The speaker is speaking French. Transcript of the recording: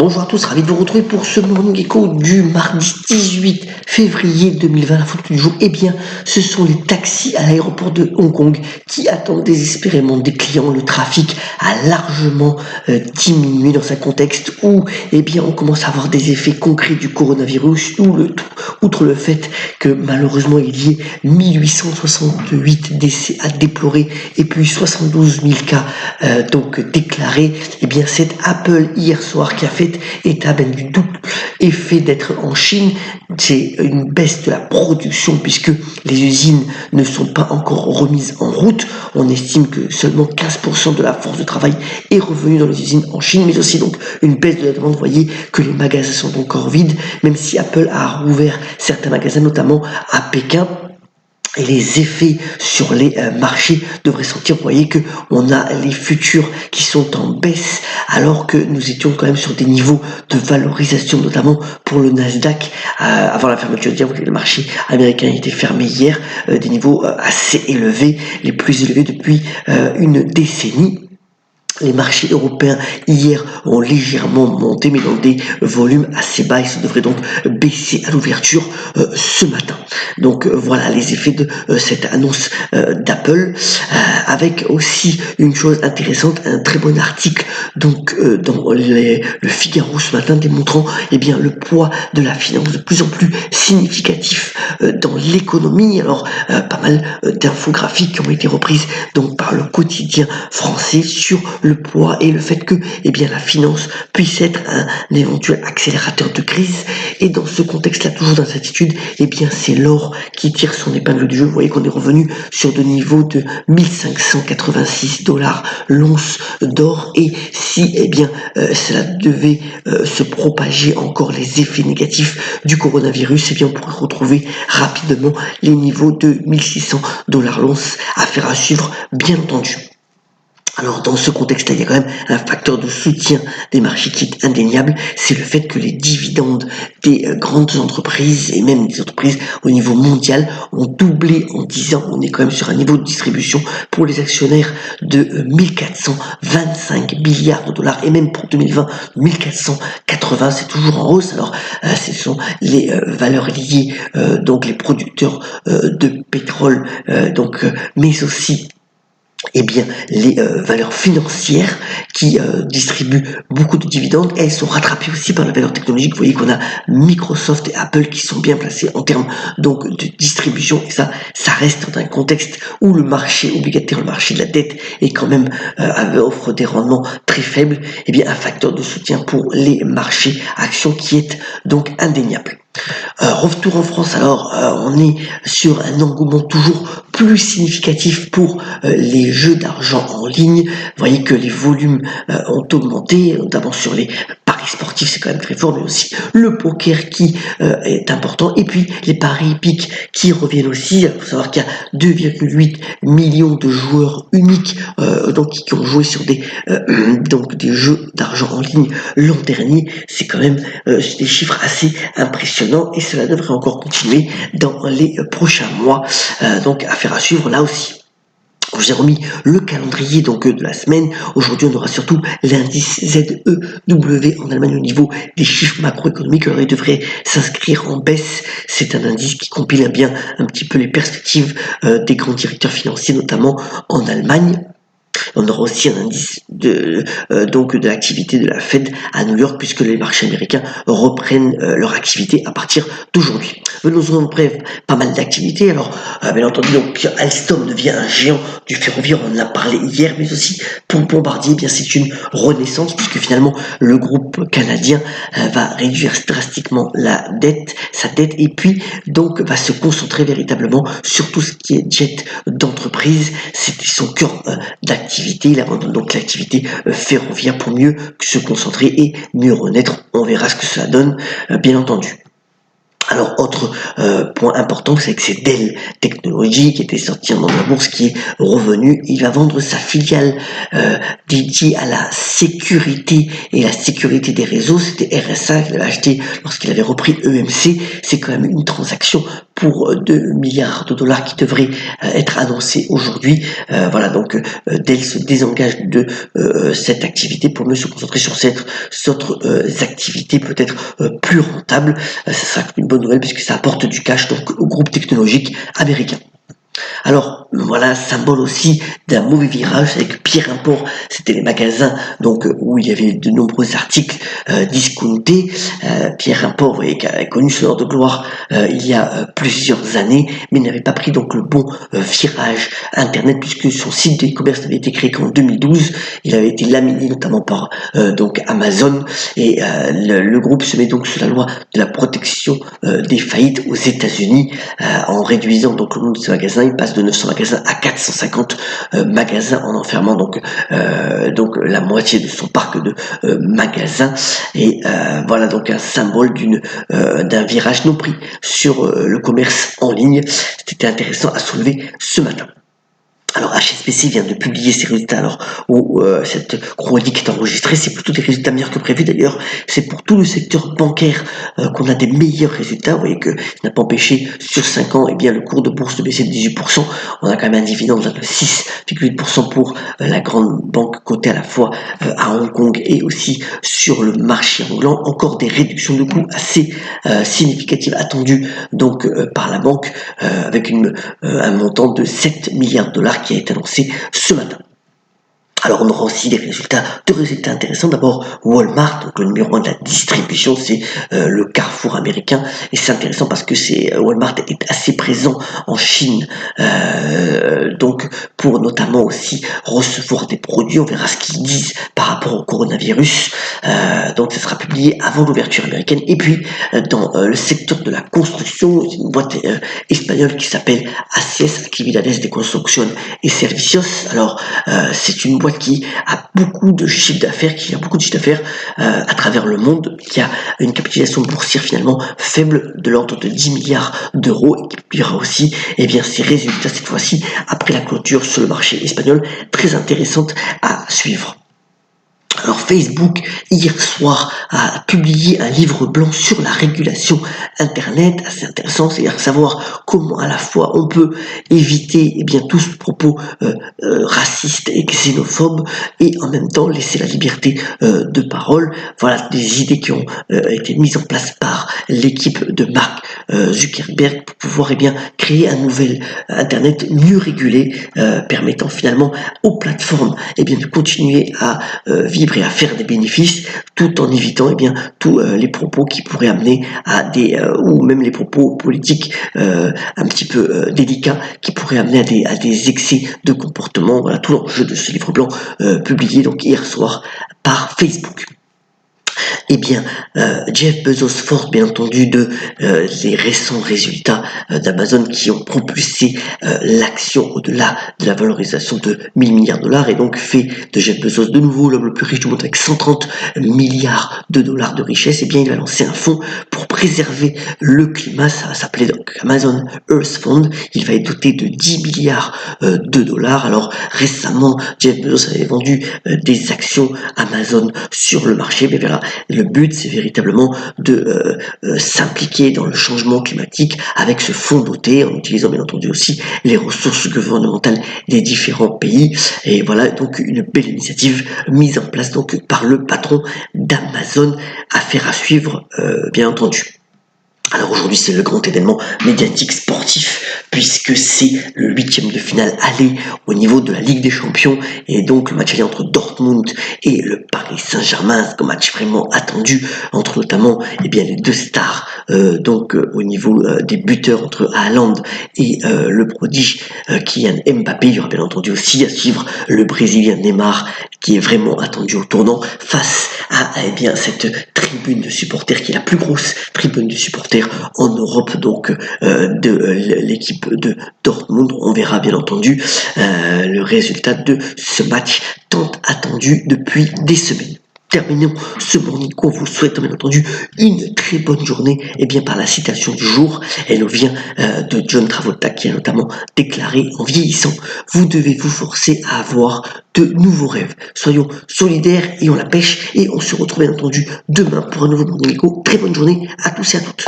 Bonjour à tous, ravi de vous retrouver pour ce Morning Echo du mardi 18 février 2020. La photo du jour, eh bien, ce sont les taxis à l'aéroport de Hong Kong qui attendent désespérément des clients. Le trafic a largement diminué dans un contexte où, eh bien, on commence à avoir des effets concrets du coronavirus, outre le fait que malheureusement il y ait 1868 décès à déplorer et puis 72 000 cas donc déclarés. Eh bien, c'est Apple hier soir qui a fait état du double effet d'être en Chine. C'est une baisse de la production puisque les usines ne sont pas encore remises en route. On estime que seulement 15% de la force de travail est revenue dans les usines en Chine, mais aussi donc une baisse de la demande. Vous voyez que les magasins sont encore vides, même si Apple a rouvert certains magasins, notamment à Pékin. Et les effets sur les marchés devraient sortir. Vous voyez que on a les futurs qui sont en baisse alors que nous étions quand même sur des niveaux de valorisation, notamment pour le Nasdaq avant la fermeture d'hier. Le marché américain était fermé hier, des niveaux assez élevés, les plus élevés depuis une décennie. Les marchés européens hier ont légèrement monté, mais dans des volumes assez bas. Ils devraient donc baisser à l'ouverture ce matin. Donc voilà les effets de cette annonce d'Apple, avec aussi une chose intéressante, un très bon article donc dans le Figaro ce matin démontrant eh bien le poids de la finance de plus en plus significatif dans l'économie. Alors pas mal d'infographiques qui ont été reprises donc par le quotidien français sur le poids et le fait que eh bien la finance puisse être un éventuel accélérateur de crise. Et dans ce contexte-là, toujours d'incertitude, eh bien c'est l'or qui tire son épingle du jeu. Vous voyez qu'on est revenu sur des niveaux de 1586 dollars l'once d'or, et si eh bien cela devait se propager encore les effets négatifs du coronavirus, eh bien on pourrait retrouver rapidement les niveaux de 1600 dollars l'once. Affaire à suivre, bien entendu. Alors dans ce contexte-là, il y a quand même un facteur de soutien des marchés qui est indéniable, c'est le fait que les dividendes des grandes entreprises et même des entreprises au niveau mondial ont doublé en 10 ans. On est quand même sur un niveau de distribution pour les actionnaires de 1425 milliards de dollars, et même pour 2020, 1480, c'est toujours en hausse. Alors ce sont les valeurs liées, donc les producteurs de pétrole, mais aussi eh bien, les valeurs financières qui distribuent beaucoup de dividendes. Elles sont rattrapées aussi par la valeur technologique. Vous voyez qu'on a Microsoft et Apple qui sont bien placés en termes donc de distribution, et ça reste dans un contexte où le marché obligataire, le marché de la dette est quand même offre des rendements très faibles. Eh bien, un facteur de soutien pour les marchés actions qui est donc indéniable. Retour en France, alors on est sur un engouement toujours plus significatif pour les jeux d'argent en ligne. Vous voyez que les volumes ont augmenté, notamment sur les paris sportifs, c'est quand même très fort, mais aussi le poker qui est important, et puis les paris hippiques qui reviennent aussi. Il faut savoir qu'il y a 2,8 millions de joueurs uniques donc qui ont joué sur des jeux d'argent en ligne l'an dernier. C'est quand même des chiffres assez impressionnants, et cela devrait encore continuer dans les prochains mois. Donc affaire à suivre là aussi. Je vous ai remis le calendrier donc de la semaine. Aujourd'hui, on aura surtout l'indice ZEW en Allemagne au niveau des chiffres macroéconomiques. Alors, il devrait s'inscrire en baisse. C'est un indice qui compile bien un petit peu les perspectives des grands directeurs financiers, notamment en Allemagne. On aura aussi un indice de l'activité de la Fed à New York, puisque les marchés américains reprennent leur activité à partir d'aujourd'hui. Venons-en après, pas mal d'activités. Alors, bien entendu, donc Alstom devient un géant du ferroviaire, on en a parlé hier, mais aussi pour Bombardier, eh bien c'est une renaissance, puisque finalement le groupe canadien va réduire drastiquement sa dette, et puis donc va se concentrer véritablement sur tout ce qui est jet d'entreprise. C'était son cœur d'activité. Il abandonne donc l'activité ferroviaire pour mieux se concentrer et mieux renaître. On verra ce que cela donne, bien entendu. Alors, autre point important, c'est que c'est Dell Technologies qui était sorti dans la bourse, qui est revenu. Il va vendre sa filiale dédiée à la sécurité et la sécurité des réseaux. C'était RSA qu'il avait acheté lorsqu'il avait repris EMC. C'est quand même une transaction pour 2 milliards de dollars qui devraient être annoncés aujourd'hui. Voilà, donc Dell se désengage de cette activité pour mieux se concentrer sur cette autres activités peut-être plus rentables. Ça sera une bonne nouvelle puisque ça apporte du cash donc au groupe technologique américain. Alors voilà, symbole aussi d'un mauvais virage avec Pierre Import, c'était les magasins donc où il y avait de nombreux articles discountés. Pierre Import, vous voyez, qui a connu son heure de gloire il y a plusieurs années, mais n'avait pas pris donc le bon virage internet puisque son site de e-commerce n'avait été créé qu'en 2012. Il avait été laminé notamment par donc Amazon et le groupe se met donc sous la loi de la protection des faillites aux États-Unis en réduisant donc le nombre de ses magasins. Il passe de 900 magasins à 450 magasins en enfermant donc la moitié de son parc de magasins et voilà donc un symbole d'un virage non pris sur le commerce en ligne. C'était intéressant à soulever ce matin. Alors HSBC vient de publier ses résultats alors où cette chronique est enregistrée, c'est plutôt des résultats meilleurs que prévu d'ailleurs, c'est pour tout le secteur bancaire qu'on a des meilleurs résultats. Vous voyez que ça n'a pas empêché sur 5 ans le cours de bourse de baisser de 18%, on a quand même un dividende de 6,8% pour la grande banque cotée à la fois à Hong Kong et aussi sur le marché anglo. Encore des réductions de coûts assez significatives attendues donc par la banque avec un montant de 7 milliards de dollars qui a été annoncé ce matin. Alors on aura aussi deux résultats intéressants. D'abord Walmart, donc le numéro 1 de la distribution, c'est le Carrefour américain, et c'est intéressant parce que Walmart est assez présent en Chine, donc pour notamment aussi recevoir des produits. On verra ce qu'ils disent par rapport au coronavirus. Donc ça sera publié avant l'ouverture américaine. Et puis dans le secteur de la construction, une boîte espagnole qui s'appelle ACS, Actividades de Construcción y Servicios. Alors c'est une boîte qui a beaucoup de chiffre d'affaires, à travers le monde, qui a une capitalisation boursière finalement faible de l'ordre de 10 milliards d'euros et qui publiera aussi ses résultats cette fois-ci après la clôture sur le marché espagnol, très intéressante à suivre. Alors Facebook, hier soir, a publié un livre blanc sur la régulation Internet, assez intéressant, c'est-à-dire savoir comment à la fois on peut éviter tout ce propos raciste et xénophobe et en même temps laisser la liberté de parole. Voilà des idées qui ont été mises en place par l'équipe de Mark Zuckerberg pour pouvoir créer un nouvel Internet mieux régulé, permettant finalement aux plateformes de continuer à vivre et à faire des bénéfices tout en évitant tous les propos qui pourraient amener à ou même les propos politiques un petit peu délicats qui pourraient amener à des excès de comportement. Voilà tout l'enjeu de ce livre blanc publié donc hier soir par Facebook. Jeff Bezos, fort bien entendu de les récents résultats d'Amazon qui ont propulsé l'action au-delà de la valorisation de 1000 milliards de dollars et donc fait de Jeff Bezos de nouveau l'homme le plus riche du monde avec 130 milliards de dollars de richesse. Il va lancer un fonds pour préserver le climat, ça va s'appeler donc Amazon Earth Fund. Il va être doté de 10 milliards de dollars. Alors récemment, Jeff Bezos avait vendu des actions Amazon sur le marché, mais voilà, le but c'est véritablement de s'impliquer dans le changement climatique avec ce fonds doté, en utilisant bien entendu aussi les ressources gouvernementales des différents pays. Et voilà donc une belle initiative mise en place donc par le patron d'Amazon, affaire à suivre bien entendu. Alors aujourd'hui c'est le grand événement médiatique sportif puisque c'est le 8e de finale aller au niveau de la Ligue des Champions et donc le match aller entre Dortmund et le Paris Saint-Germain, c'est un match vraiment attendu entre notamment les deux stars au niveau des buteurs entre Haaland et le prodige Kylian Mbappé. Il y aura bien entendu aussi à suivre le Brésilien Neymar qui est vraiment attendu au tournant face à cette tribune de supporters qui est la plus grosse tribune de supporters en Europe donc de l'équipe de Dortmund. On verra bien entendu le résultat de ce match tant attendu depuis des semaines. Terminons ce morning call, vous souhaitons bien entendu une très bonne journée par la citation du jour. Elle vient de John Travolta qui a notamment déclaré: en vieillissant, vous devez vous forcer à avoir de nouveaux rêves. Soyons solidaires, ayons la pêche et on se retrouve bien entendu demain pour un nouveau morning call. Très bonne journée à tous et à toutes.